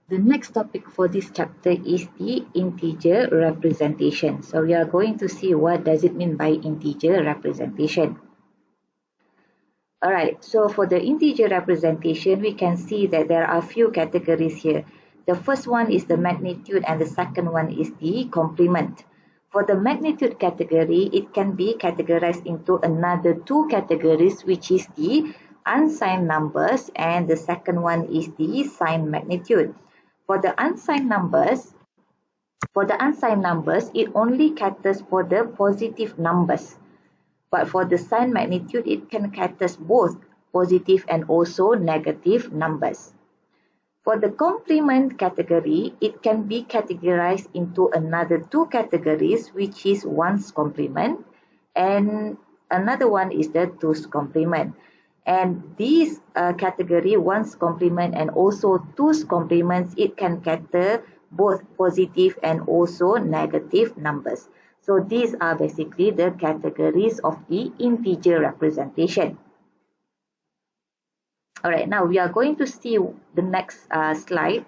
The next topic for this chapter is the integer representation. So we are going to see what does it mean by integer representation. Alright, so for the integer representation, we can see that there are a few categories here. The first one is the magnitude and the second one is the complement. For the magnitude category, it can be categorized into another two categories, which is the unsigned numbers and the second one is the signed magnitude. For the unsigned numbers, it only caters for the positive numbers. But for the signed magnitude, it can caters both positive and also negative numbers. For the complement category, it can be categorized into another two categories, which is ones complement and another one is the twos complement. And these category, ones complement and also twos complements, it can cater both positive and also negative numbers. So these are basically the categories of the integer representation. Alright, now we are going to see the next slide.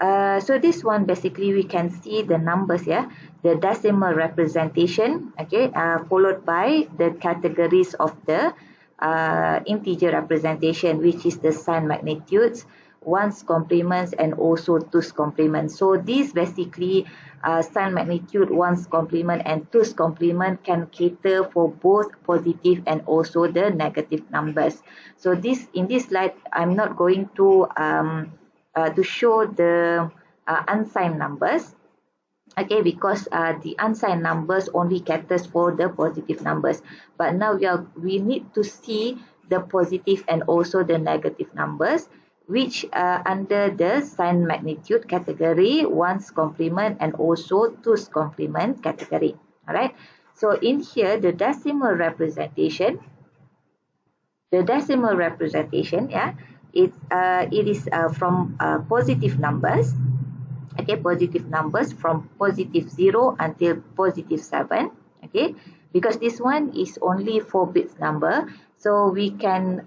So this one basically we can see the numbers here, the decimal representation, okay, followed by the categories of the integer representation, which is the signed magnitudes, ones complements and also twos complements. So these basically signed magnitude, ones complement and twos complement can cater for both positive and also the negative numbers. So this in this slide I'm not going to show the unsigned numbers, okay, because the unsigned numbers only caters for the positive numbers. But now we need to see the positive and also the negative numbers, which under the signed magnitude category, ones complement and also twos complement category. All right. So in here, the decimal representation, yeah, it is from positive numbers. Okay, positive numbers from positive 0 until positive 7. Okay, because this one is only 4 bits number, so we can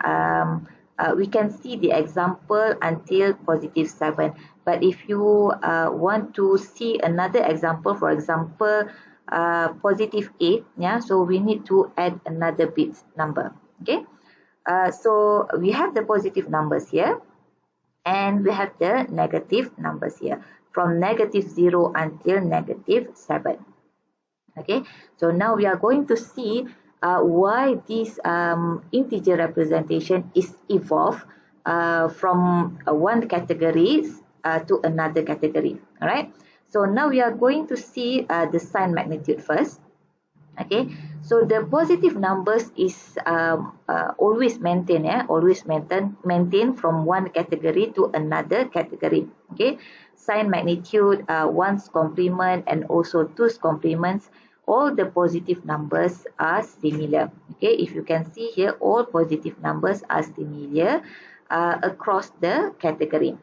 see the example until positive 7. But if you want to see another example, for example positive 8, yeah, so we need to add another bit number. Okay, so we have the positive numbers here and we have the negative numbers here from negative 0 until negative 7. Okay, so now we are going to see why this integer representation is evolved from one category to another category. All right, so now we are going to see the signed magnitude first. Okay, so the positive numbers is always maintained, always maintain from one category to another category. Okay, signed magnitude, ones complement and also twos complements, all the positive numbers are similar. Okay, if you can see here, all positive numbers are similar across the category.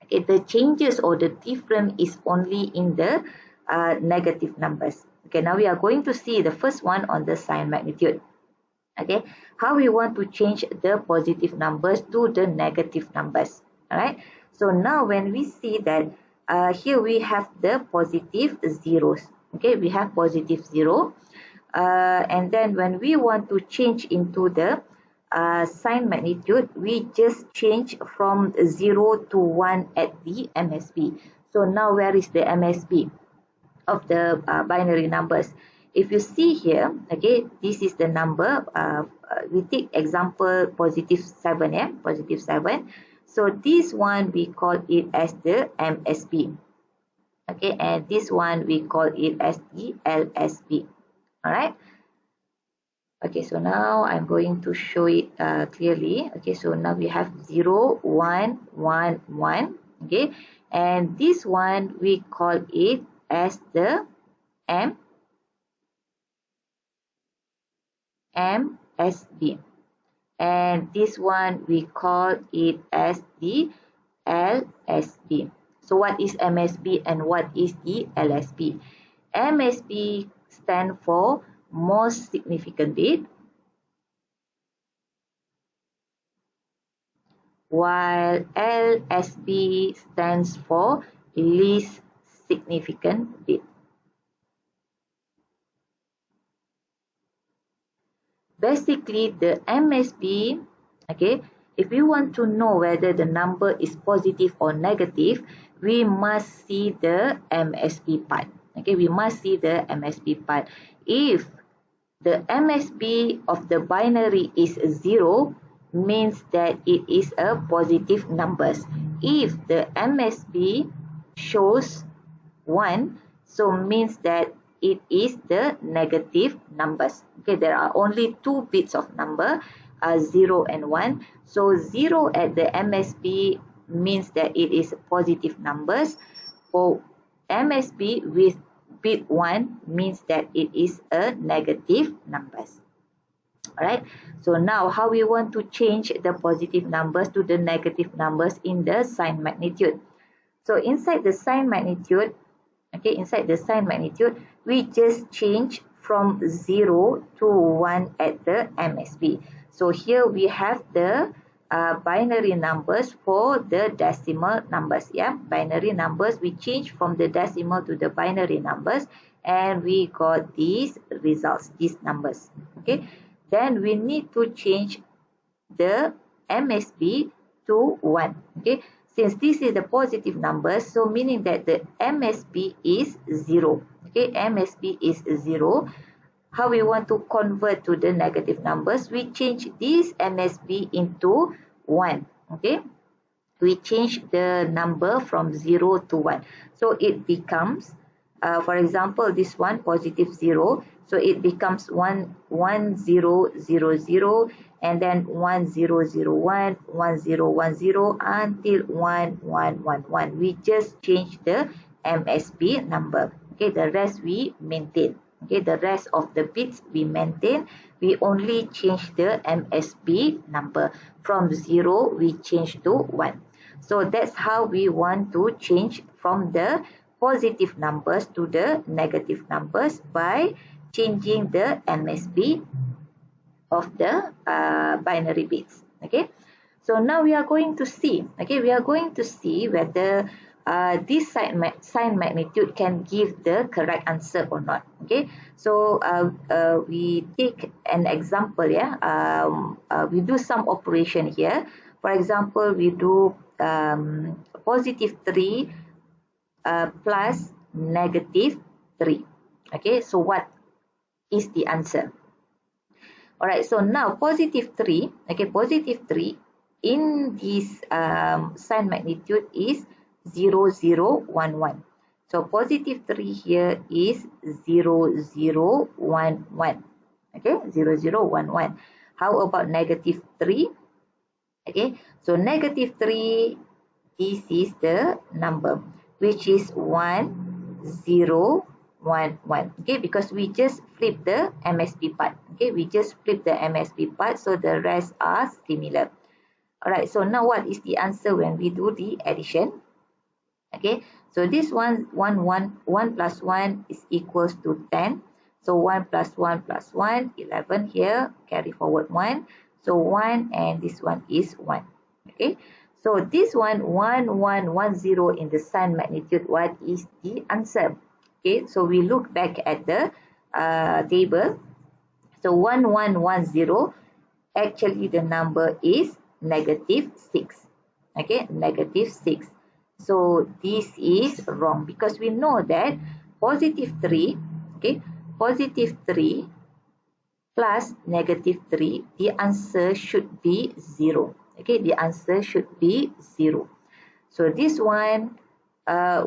Okay, the changes or the difference is only in the negative numbers. Okay, now we are going to see the first one on the signed magnitude. Okay, how we want to change the positive numbers to the negative numbers. All right, so now when we see that here we have the positive zeros. Okay, we have positive 0, and then when we want to change into the signed magnitude, we just change from 0 to 1 at the MSB. So now where is the MSB of the binary numbers? If you see here, okay, this is the number. We take example positive 7, yeah, positive 7. So this one we call it as the MSB. Okay, and this one we call it as the LSB. All right. Okay, so now I'm going to show it clearly. Okay, so now we have 0, 1, 1, 1. Okay, and this one we call it as the MSB, and this one we call it as the LSB. So what is MSB and what is the LSB? MSB stand for most significant bit. while LSB stands for least significant bit. Basically, the MSB, okay, if we want to know whether the number is positive or negative, we must see the MSB part. Okay, we must see the MSB part. If the MSB of the binary is 0, means that it is a positive numbers. If the MSB shows 1, so means that it is the negative numbers. Okay, there are only 2 bits of number, 0 and 1. So 0 at the MSB means that it is positive numbers. For MSB with bit 1 means that it is a negative numbers. Alright, so now how we want to change the positive numbers to the negative numbers in the sign magnitude. So inside the sign magnitude, okay, inside the sign magnitude, we just change from 0 to 1 at the MSB. So here we have the binary numbers for the decimal numbers. Yeah, binary numbers, we change from the decimal to the binary numbers, and we got these results, these numbers. Okay, then we need to change the MSB to 1. Okay, since this is the positive numbers, so meaning that the MSB is 0. Okay, MSB is 0. How we want to convert to the negative numbers? We change this MSB into 1. Okay, we change the number from 0 to 1. So it becomes, for example, this one positive 0. So it becomes 1, 1, 0, 0, 0, and then 1, 0, 0, 1, 1, 0, 1, 0, until 1, 1, 1, 1. We just change the MSB number. Okay, the rest we maintain. Okay, the rest of the bits we maintain. We only change the MSB number. From 0, we change to 1. So that's how we want to change from the positive numbers to the negative numbers, by changing the MSB of the binary bits. Okay, so now we are going to see. Okay, we are going to see whether this sign magnitude can give the correct answer or not. Okay, so we take an example. Yeah, we do some operation here. For example, we do positive 3 plus negative 3. Okay, so what is the answer? Alright, so now positive 3, okay, positive 3 in this sign magnitude is 0, 0, 1, 1. So positive 3 here is 0, 0, 1, 1. Okay, 0, 0, 1, 1. How about negative 3? Okay, so negative 3, this is the number, which is 1, 0, 1, 1. Okay, because we just flip the MSB part. Okay, we just flip the MSB part, so the rest are similar. Alright, so now what is the answer when we do the addition? Okay, so this 1 plus 1 is equals to 10. So 1 plus 1 plus 1, 11 here, carry forward 1. So 1 and this one is 1. Okay, so this one, 1, 1, 1, 0 in the sign magnitude, what is the answer? Okay, so we look back at the table. So 1, 1, 1, 0, actually the number is negative 6. Okay, negative 6. So this is wrong, because we know that positive 3, okay, positive 3 plus negative 3, the answer should be 0. Okay, the answer should be 0. So this one,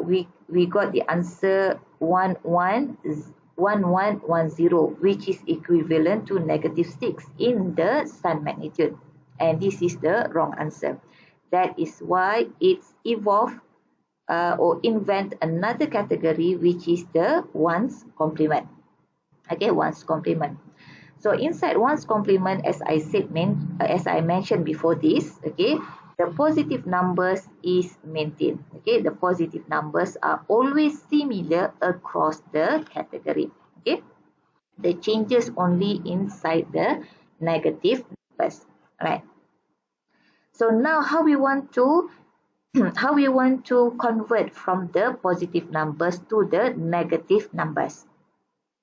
we got the answer 1, 1, 1, 1, 1, 0, which is equivalent to negative 6 in the sign magnitude. And this is the wrong answer. That is why it's evolve or invent another category, which is the ones complement. Okay, ones complement. So inside ones complement, as I said, as I mentioned before this, okay, the positive numbers is maintained. Okay, the positive numbers are always similar across the category. Okay, the changes only inside the negative numbers. Right. So now how we want to convert from the positive numbers to the negative numbers.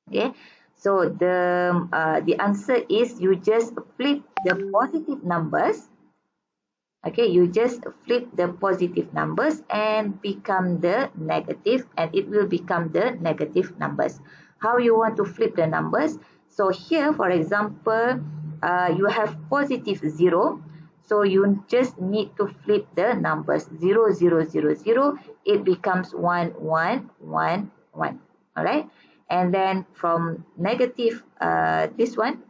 Okay, so the answer is you just flip the positive numbers. Okay, you just flip the positive numbers and become the negative, and it will become the negative numbers. How you want to flip the numbers? So here, for example, you have positive 0. So you just need to flip the numbers 0, 0, 0, 0. It becomes 1, 1, 1, 1. All right. And then from negative, this one,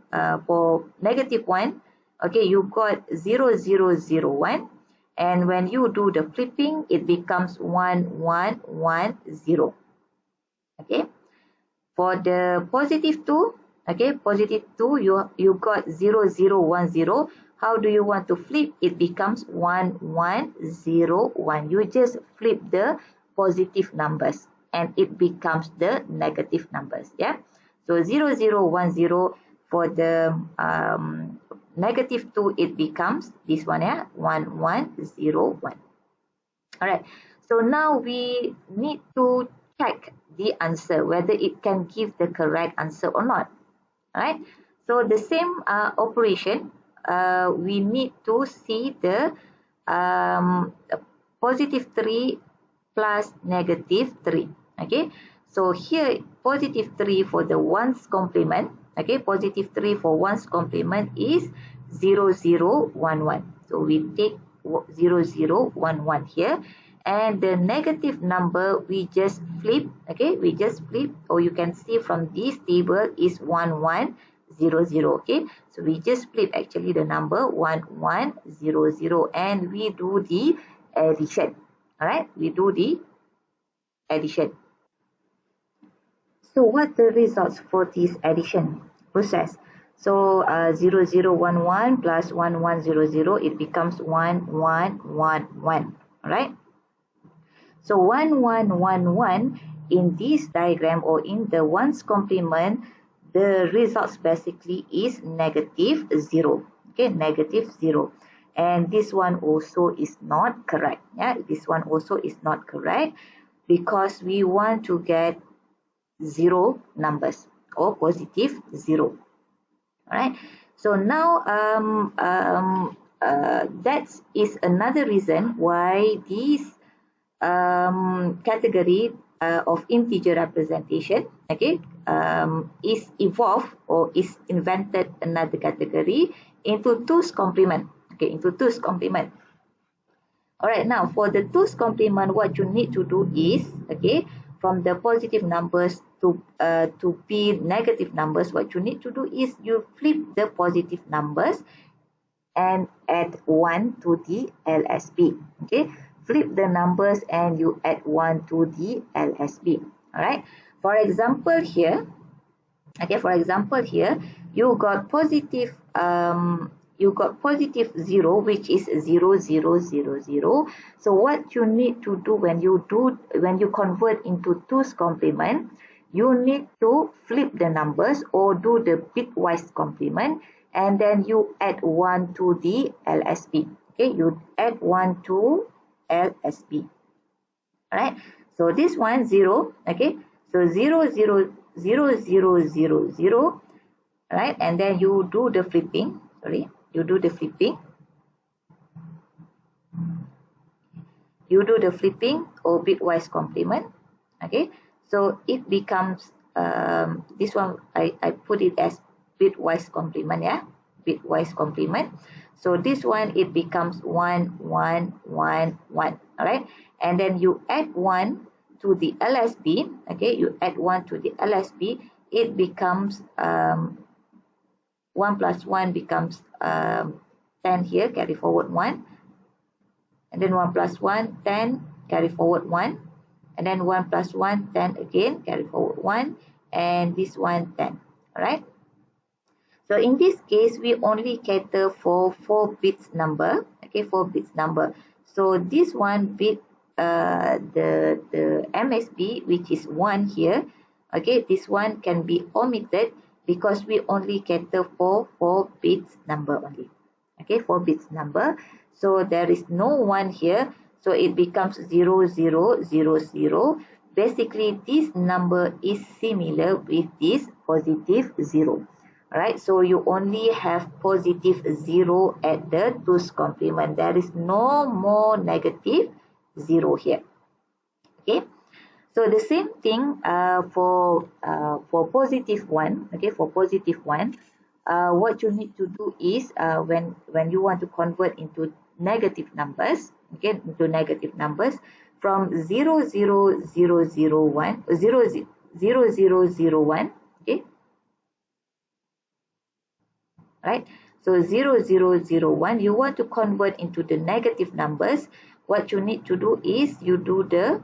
for negative 1, okay, you got 0, 0, 0, 1. And when you do the flipping, it becomes 1, 1, 1, 0. Okay. For the positive 2, okay, positive 2, you got 0, 0, 1, 0. How do you want to flip? It becomes 1, 1, 0, 1. You just flip the positive numbers and it becomes the negative numbers. Yeah. So 0, 0, 1, 0. For the negative 2, it becomes this one, yeah, 1, 1, 0, 1. All right. So now we need to check the answer, whether it can give the correct answer or not. All right. So the same operation, we need to see the positive 3 plus negative 3. Okay. So here, positive 3 for the ones complement. Okay, positive 3 for ones complement is 0, 0, 1, 1. So we take 0, 0, 1, 1 here. And the negative number, we just flip. Okay, we just flip. Or you can see from this table is 1, 1, 0, 0. Okay, so we just flip actually the number 1, 1, 0, 0. And we do the addition. All right, we do the addition. So what the results for this addition process? So 0, 0, 1, 1 plus 1, 1, 0, 0, it becomes 1, 1, 1, 1. Alright. So 1, 1, 1, 1 in this diagram or in the ones complement, the results basically is negative 0. Okay, negative 0. And this one also is not correct. Yeah, this one also is not correct because we want to get 0 numbers or positive 0. All right. So now that is another reason why this category of integer representation, okay, is evolved or is invented another category into 2's complement. Okay, into 2's complement. All right. Now for the 2's complement, what you need to do is, okay, from the positive numbers to be negative numbers, what you need to do is you flip the positive numbers and add 1 to the LSB. Okay, flip the numbers and you add 1 to the LSB. All right. For example here, okay, for example here, you got positive 0, which is 0, 0, 0, 0. So what you need to do when you convert into 2's complement, you need to flip the numbers or do the bitwise complement, and then you add 1 to the LSB. Okay, you add 1 to LSB. All right. So this one 0. Okay. So 0, 0, 0, 0, 0, 0. Right, and then you do the flipping. Sorry. You do the flipping. You do the flipping or bitwise complement. Okay, so it becomes this one. I put it as bitwise complement. Yeah, bitwise complement. So this one it becomes 1, 1, 1, 1. All right, and then you add 1 to the LSB. Okay, you add 1 to the LSB. It becomes 1 plus 1 becomes 10 here, carry forward 1. And then 1 plus 1, 10, carry forward 1. And then 1 plus 1, 10 again, carry forward 1. And this one, 10. Alright. So in this case, we only cater for 4 bits number. Okay, 4 bits number. So this one bit, the MSB, which is 1 here. Okay, this one can be omitted, because we only cater for 4 bits number only. Okay, 4 bits number. So there is no 1 here. So it becomes 0, 0, 0, 0. Basically, this number is similar with this positive 0. Alright, so you only have positive 0 at the 2's complement. There is no more negative 0 here. Okay, so the same thing for positive 1. Okay, for positive 1, what you need to do is when you want to convert into negative numbers, okay, into negative numbers, from 0, 0, 0, 0, 1, 0, 0, 0, 0, 1, okay, right? So 0, 0, 0, 1, you want to convert into the negative numbers. What you need to do is you do the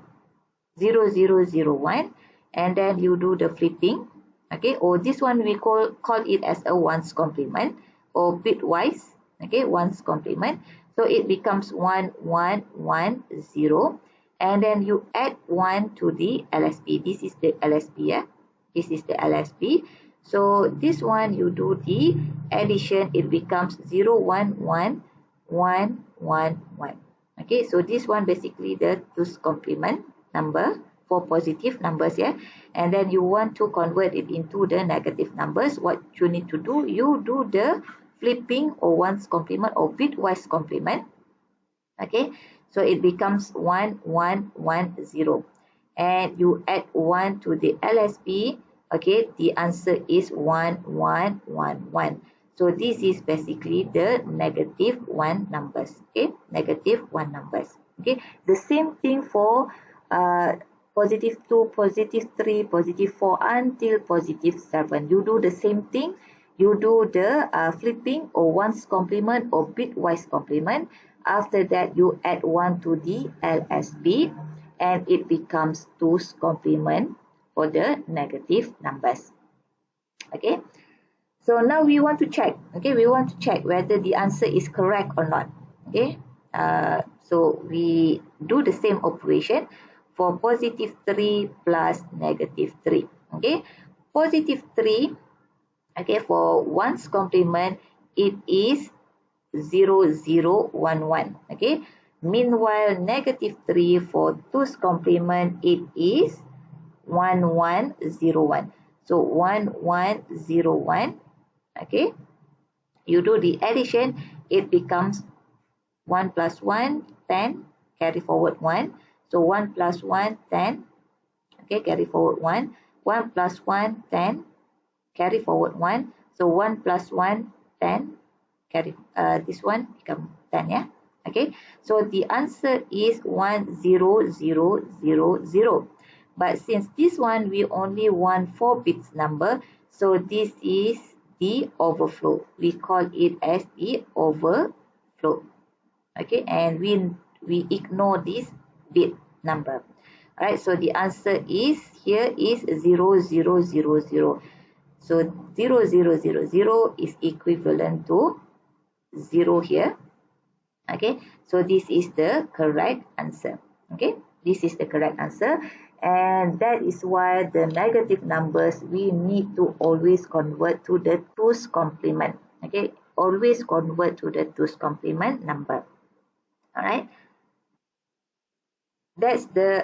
0, 0, 0, 1, and then you do the flipping. Okay, or this one we call it as a 1's complement or bitwise. Okay, 1's complement. So it becomes 1, 1, 1, 0, and then you add 1 to the LSB. This is the LSB. Yeah? This is the LSB. So this one you do the addition, it becomes 0, 1, 1, 1, 1, 1. Okay, so this one basically the 2's complement number for positive numbers, yeah, and then you want to convert it into the negative numbers. What you need to do, you do the flipping or 1's complement or bitwise complement. Okay, so it becomes 1, 1, 1, 0, and you add 1 to the LSB. Okay, the answer is 1, 1, 1, 1. So this is basically the negative 1 numbers. Okay, negative 1 numbers. Okay, the same thing for positive 2, positive 3, positive 4 until positive 7. You do the same thing. You do the flipping or 1's complement or bitwise complement. After that, you add 1 to the LSB and it becomes 2's complement for the negative numbers. Okay. So now we want to check. Okay, we want to check whether the answer is correct or not. Okay. So we do the same operation for positive 3 plus negative 3. Okay, positive 3, okay, for 1's complement, it is 0, 0, 1, 1. Okay, meanwhile, negative 3 for 2's complement, it is 1, 1, 0, 1. So 1, 1, 0, 1. Okay, you do the addition, it becomes 1 plus 1, 10, carry forward 1. So 1 plus 1, 10. Okay, carry forward 1. 1 plus 1, 10. Carry forward 1. So 1 plus 1, 10. Carry this one become 10. Yeah. Okay. So the answer is 1, 0, 0, 0, 0. But since this one we only want 4 bits number, so this is the overflow. We call it as the overflow. Okay, and we ignore this bit number. Alright, so the answer is here is 0, 0, 0, 0. So 0, 0, 0, 0 is equivalent to 0 here. Okay, so this is the correct answer. Okay, this is the correct answer, and that is why the negative numbers we need to always convert to the 2's complement. Okay, always convert to the 2's complement number. Alright, that's the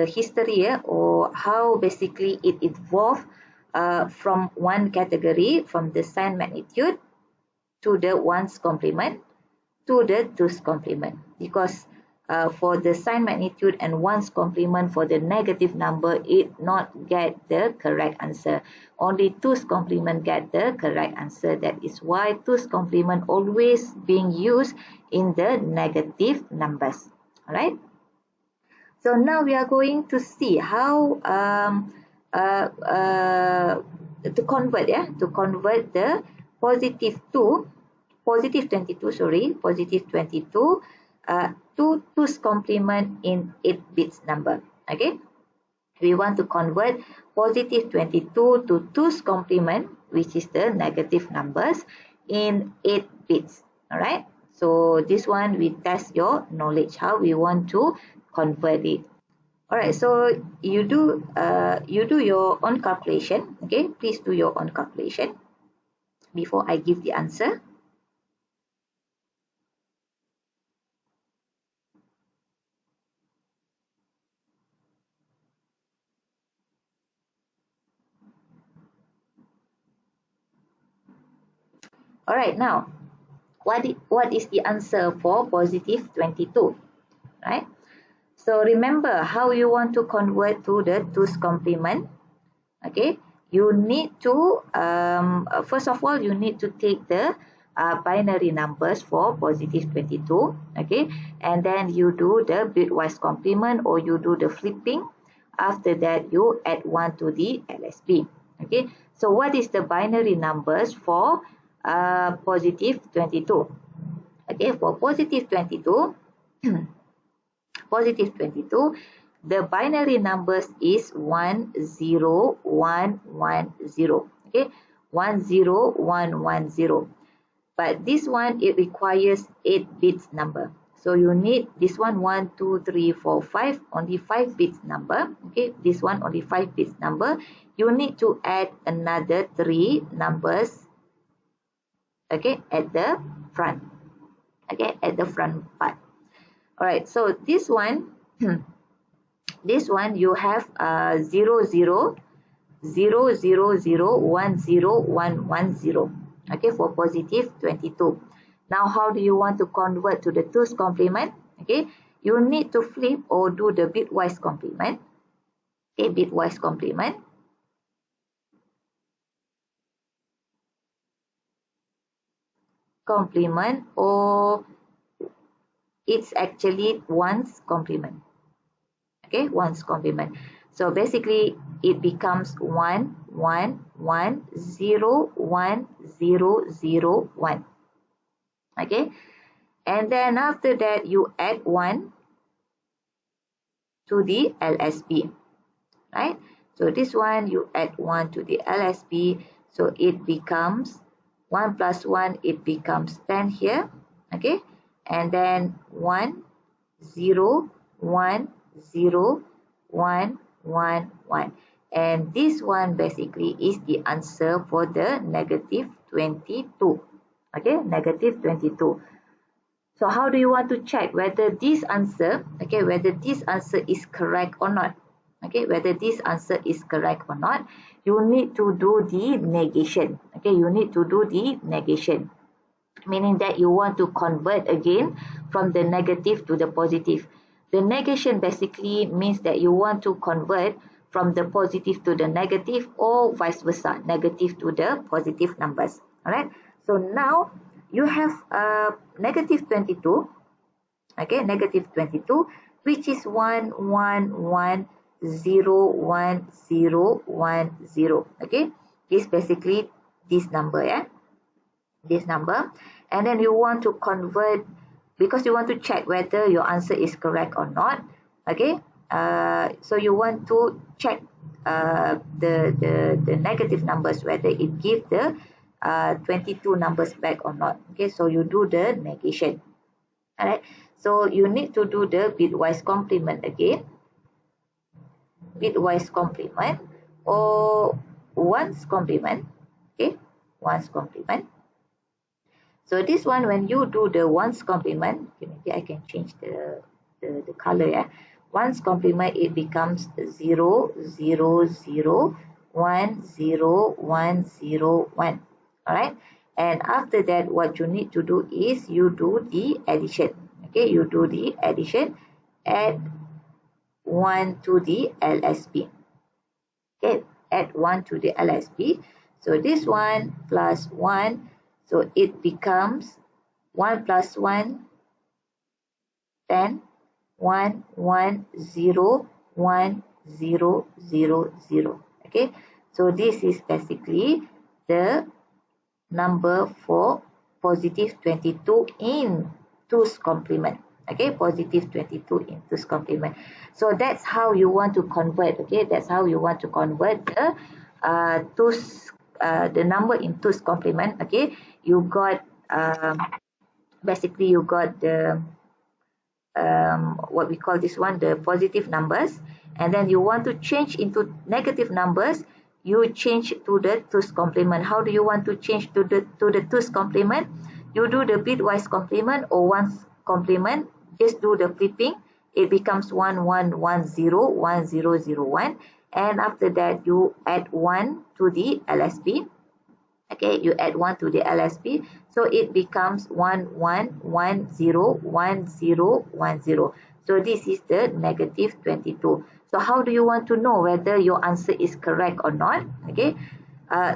history, or how basically it evolved from one category, from the sign magnitude to the 1's complement to the 2's complement. Because for the sign magnitude and 1's complement for the negative number, it not get the correct answer. Only 2's complement get the correct answer. That is why 2's complement always being used in the negative numbers. Alright. So now we are going to see how to convert, to convert the positive 22, positive 22 to 2's complement in 8 bits number. Okay, we want to convert positive 22 to 2's complement, which is the negative numbers, in 8 bits. All right, so this one we test your knowledge how we want to convert it. All right, so you do your own calculation. Okay, please do your own calculation before I give the answer. All right, now what is the answer for positive 22, right? So remember how you want to convert to the 2's complement. Okay, you need to first of all you need to take the binary numbers for positive 22. Okay, and then you do the bitwise complement, or you do the flipping. After that, you add 1 to the LSB. Okay, so what is the binary numbers for positive 22? Okay, for positive 22 positive 22, the binary numbers is 10110. Okay, 10110. But this one, it requires 8 bits number. So you need this one 1, 2, 3, 4, 5, only 5 bits number. Okay, this one only 5 bits number. You need to add another 3 numbers. Okay, at the front. Okay, at the front part. All right, so this one, this one you have 0, 0, 0, 0, 0, 1, 0, 1, 1, 0. Okay, for positive 22. Now, how do you want to convert to the 2's complement? Okay, you need to flip or do the bitwise complement. Okay, bitwise complement. Complement, or it's actually 1's complement. Okay, 1's complement. So basically it becomes 1, 1, 1, 0, 1, 0, 0, 1. Okay, and then after that you add 1 to the LSB, right? So this one you add 1 to the LSB, so it becomes 1 plus 1, it becomes 10 here. Okay, and then 1, 0, 1, 0, 1, 1, 1. And this one basically is the answer for the negative 22. Okay, negative 22. So how do you want to check whether this answer, okay, whether this answer is correct or not? Okay, whether this answer is correct or not, you need to do the negation. Okay, you need to do the negation, meaning that you want to convert again from the negative to the positive. The negation basically means that you want to convert from the positive to the negative, or vice versa, negative to the positive numbers. All right. So now you have negative 22. Okay, negative 22, which is 1, 1, 1, 0, 1, 0, 1, 0. Okay, this basically this number, yeah, this number. And then you want to convert, because you want to check whether your answer is correct or not. Okay, so you want to check the negative numbers, whether it gives the 22 numbers back or not. Okay, so you do the negation. All right, so you need to do the bitwise complement again, bitwise complement, or 1's complement. Okay, 1's complement. So this one, when you do the 1's complement, okay, maybe I can change the color. Yeah, 1's complement, it becomes 0, 0, 0, 1, 0, 1, 0, 1. All right, and after that, what you need to do is you do the addition. Okay, you do the addition, add 1 to the LSB. Okay, add 1 to the LSB. So this one plus 1. So it becomes 1 plus 1, 10, 1, 1, 0, 1, 0, 0, 0. Okay, so this is basically the number for positive 22 in 2's complement. Okay, positive 22 in 2's complement. So that's how you want to convert. Okay, that's how you want to convert the the number in 2's complement. Okay, you got basically you got the what we call this one, the positive numbers, and then you want to change into negative numbers. You change to the 2's complement. How do you want to change to the 2's complement? You do the bitwise complement or 1's complement. Just do the flipping. It becomes 1, 1, 1, 0, 1, 0, 0, 1. And after that, you add 1 to the LSB. Okay. Okay, you add 1 to the LSB, so it becomes 1 1 1 0 1 0 1 0. So this is the negative 22. So how do you want to know whether your answer is correct or not? Okay,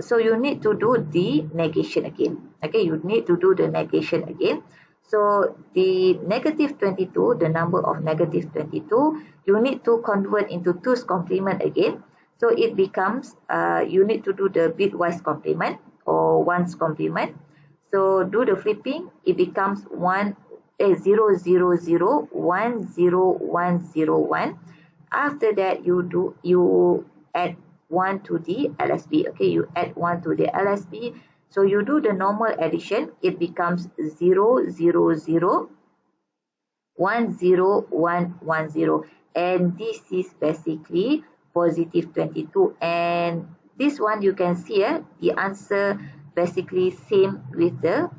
so you need to do the negation again. Okay, you need to do the negation again. So the negative 22, the number of negative 22, you need to convert into 2's complement again. So it becomes, you need to do the bitwise complement or 1's complement. So do the flipping, it becomes 0 0 0 1 0 1 0 1. After that, you add 1 to the LSB. Okay, you add 1 to the LSB. So you do the normal addition, it becomes 0 0 0 1 0 1 1 0, and this is basically positive 22. And this one you can see the answer basically same with the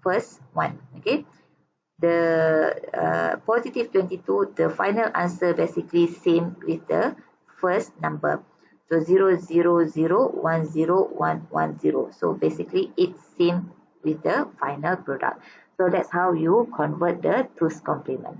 first one. Okay, the positive 22, the final answer basically same with the first number. So 0 0 0 1 0 1 1 0. So basically it's same with the final product. So that's how you convert the 2's complement.